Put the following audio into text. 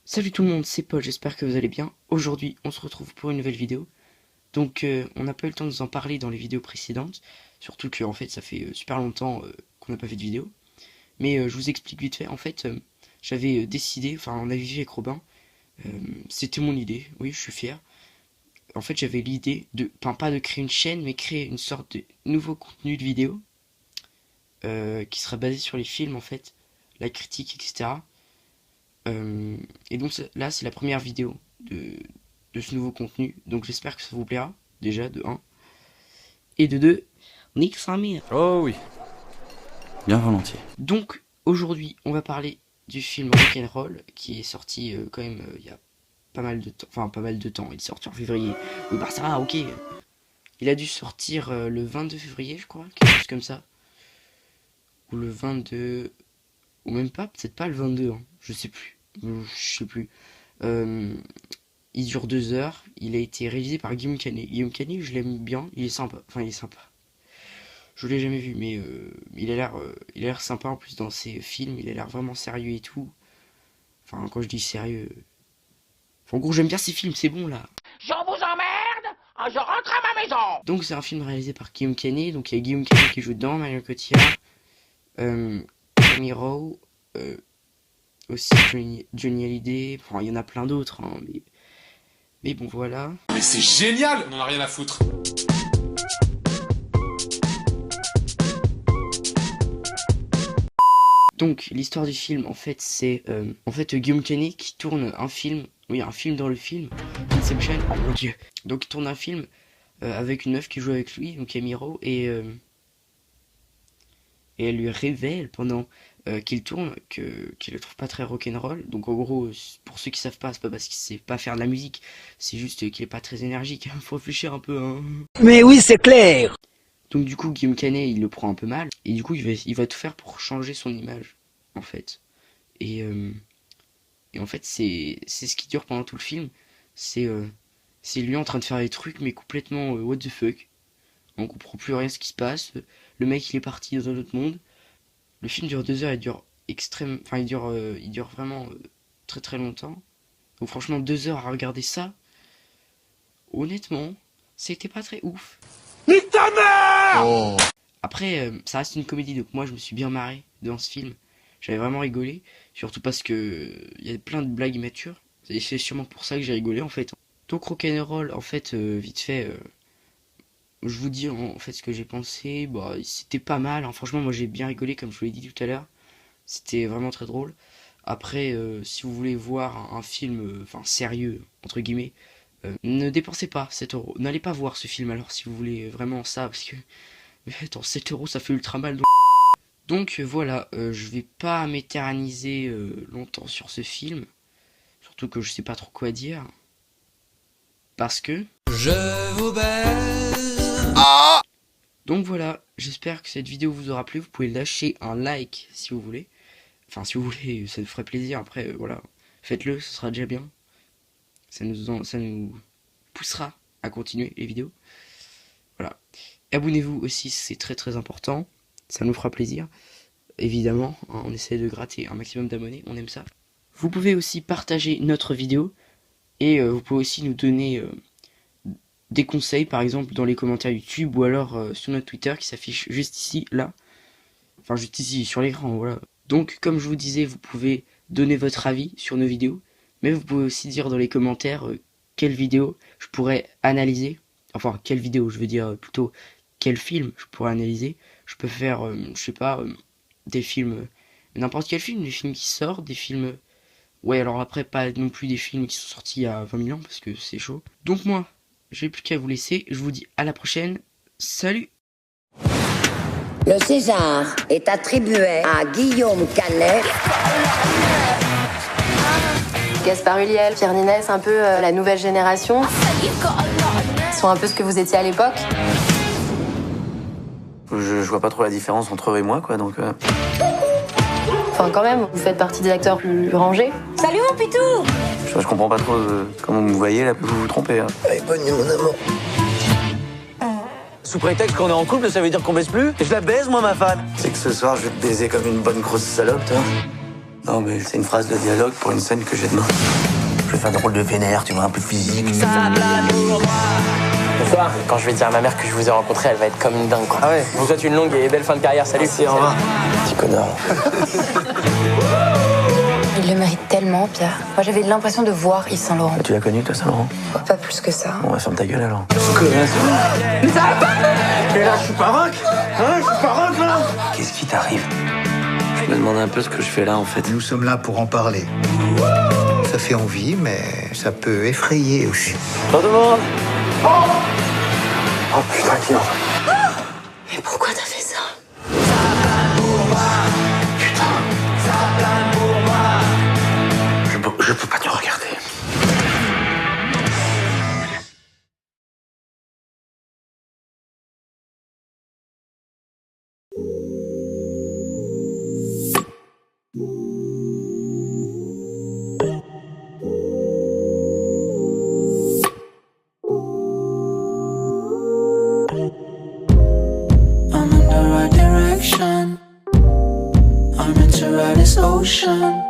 Salut tout le monde, c'est Paul, j'espère que vous allez bien. Aujourd'hui, on se retrouve pour une nouvelle vidéo. Donc, on n'a pas eu le temps de vous en parler dans les vidéos précédentes. Surtout que, en fait, ça fait super longtemps qu'on n'a pas fait de vidéo. Mais je vous explique vite fait. En fait, j'avais décidé, enfin, on avait vu avec Robin. C'était mon idée, oui, je suis fier. En fait, j'avais l'idée de, enfin, pas de créer une chaîne, mais créer une sorte de nouveau contenu de vidéo. Qui sera basé sur les films, en fait. La critique, etc. Et donc là c'est la première vidéo de ce nouveau contenu, donc j'espère que ça vous plaira, déjà de 1. Et de 2, nique sa mère. Oh oui, bien volontiers. Donc aujourd'hui on va parler du film Rock'n'Roll qui est sorti quand même il y a pas mal de temps, enfin pas mal de temps, il est sorti en février. Oui bah ça va, ok. Il a dû sortir le 22 février je crois, quelque chose comme ça. Ou le 22, ou même pas, peut-être pas le 22, hein. Je sais plus. Il dure 2 heures. Il a été réalisé par Guillaume Canet. Guillaume Canet, je l'aime bien. Il est sympa. Enfin, il est sympa. Je l'ai jamais vu, mais il a l'air sympa en plus dans ses films. Il a l'air vraiment sérieux et tout. Enfin, quand je dis sérieux, en gros, j'aime bien ses films. C'est bon là. Je vous emmerde, je rentre à ma maison. Donc, c'est un film réalisé par Guillaume Canet. Donc, il y a Guillaume Canet qui joue dedans, Marion Cotillard, Camille Rowe, aussi Johnny Hallyday. Enfin, il y en a plein d'autres, hein, mais bon, voilà. Mais c'est génial! On en a rien à foutre. Donc, l'histoire du film, en fait, c'est Guillaume Canet qui tourne un film, oui, un film dans le film, Inception, oh mon dieu. Donc, il tourne un film avec une meuf qui joue avec lui, donc Camille Rowe, et elle lui révèle pendant qu'il tourne qu'il le trouve pas très rock'n'roll. Donc, en gros, pour ceux qui savent pas, c'est pas parce qu'il sait pas faire de la musique, c'est juste qu'il est pas très énergique. Faut réfléchir un peu, hein. Mais oui, c'est clair. Donc du coup, Guillaume Canet, il le prend un peu mal. Et du coup, il va tout faire pour changer son image, en fait. Et en fait, c'est ce qui dure pendant tout le film. C'est lui en train de faire des trucs, mais complètement what the fuck. On comprend plus rien ce qui se passe. Le mec, il est parti dans un autre monde. Le film dure 2 heures, il dure il dure vraiment très très longtemps. Donc franchement, 2 heures à regarder ça, honnêtement, c'était pas très ouf. Nique ta mère! Oh. Après, ça reste une comédie, donc moi je me suis bien marré dans ce film. J'avais vraiment rigolé, surtout parce que il y a plein de blagues immatures. Et c'est sûrement pour ça que j'ai rigolé en fait. Donc Rock'n'Roll, en fait, vite fait, je vous dis en fait ce que j'ai pensé. Bah, c'était pas mal, hein. Franchement, moi j'ai bien rigolé, comme je vous l'ai dit tout à l'heure. C'était vraiment très drôle. Après, si vous voulez voir un film, sérieux entre guillemets, ne dépensez pas 7 euros. N'allez pas voir ce film alors si vous voulez vraiment ça, parce que mais attends, 7 euros ça fait ultra mal. Donc voilà, je vais pas m'éterniser longtemps sur ce film, surtout que je sais pas trop quoi dire, parce que Je vous baise. donc voilà, j'espère que cette vidéo vous aura plu. Vous pouvez lâcher un like si vous voulez, enfin si vous voulez, ça nous ferait plaisir. Après voilà, faites-le, ce sera déjà bien. Ça nous poussera à continuer les vidéos. Voilà. Abonnez-vous aussi, c'est très très important. Ça nous fera plaisir. Évidemment, on essaie de gratter un maximum d'abonnés, on aime ça. Vous pouvez aussi partager notre vidéo. Et vous pouvez aussi nous donner des conseils, par exemple dans les commentaires YouTube ou alors sur notre Twitter qui s'affiche juste ici, là. Enfin juste ici, sur l'écran, voilà. Donc comme je vous disais, vous pouvez donner votre avis sur nos vidéos. Mais vous pouvez aussi dire dans les commentaires quelle vidéo je pourrais analyser. Enfin, quelle vidéo, je veux dire plutôt quel film je pourrais analyser. Je peux faire, je sais pas, des films, n'importe quel film, des films qui sortent, des films... Ouais, alors après, pas non plus des films qui sont sortis il y a 20 000 ans, parce que c'est chaud. Donc moi, j'ai plus qu'à vous laisser. Je vous dis à la prochaine. Salut! Le César est attribué à Guillaume Canet. Gaspard Ulliel, Pierre Niney, c'est un peu la nouvelle génération. Ils sont un peu ce que vous étiez à l'époque. Je vois pas trop la différence entre eux et moi, quoi, donc... Enfin, quand même, vous faites partie des acteurs plus rangés. Salut mon pitou! Je comprends pas trop comment vous me voyez, là, vous vous trompez. Hein. Allez, bonne nuit, mon amour. sous prétexte qu'on est en couple, ça veut dire qu'on baise plus. Et je la baise, moi, ma fan. C'est que ce soir, je vais te baiser comme une bonne grosse salope, toi. Non, mais c'est une phrase de dialogue pour une scène que j'ai demain. Je vais faire des rôles de vénère, tu vois, un peu physique. Bonsoir. Quand je vais dire à ma mère que je vous ai rencontré, elle va être comme une dingue, quoi. Ah ouais. Je vous souhaite une longue et belle fin de carrière. Salut. Merci, au revoir. Petit connard. Il le mérite tellement, Pierre. Moi, j'avais l'impression de voir Yves Saint Laurent. Tu l'as connu, toi, Saint-Laurent? Pas plus que ça. Bon, ferme ta gueule, alors. Et là, je suis pas rock. Hein, je suis pas rock, là. Qu'est-ce qui t'arrive? Je me demande un peu ce que je fais là, en fait. Nous sommes là pour en parler. Ça fait envie, mais ça peut effrayer aussi. Bonjour, tout le monde. Oh putain, Guillaume. Mais pourquoi t'as fait ça? Je peux pas te regarder. I'm in the right direction. I'm into this ocean.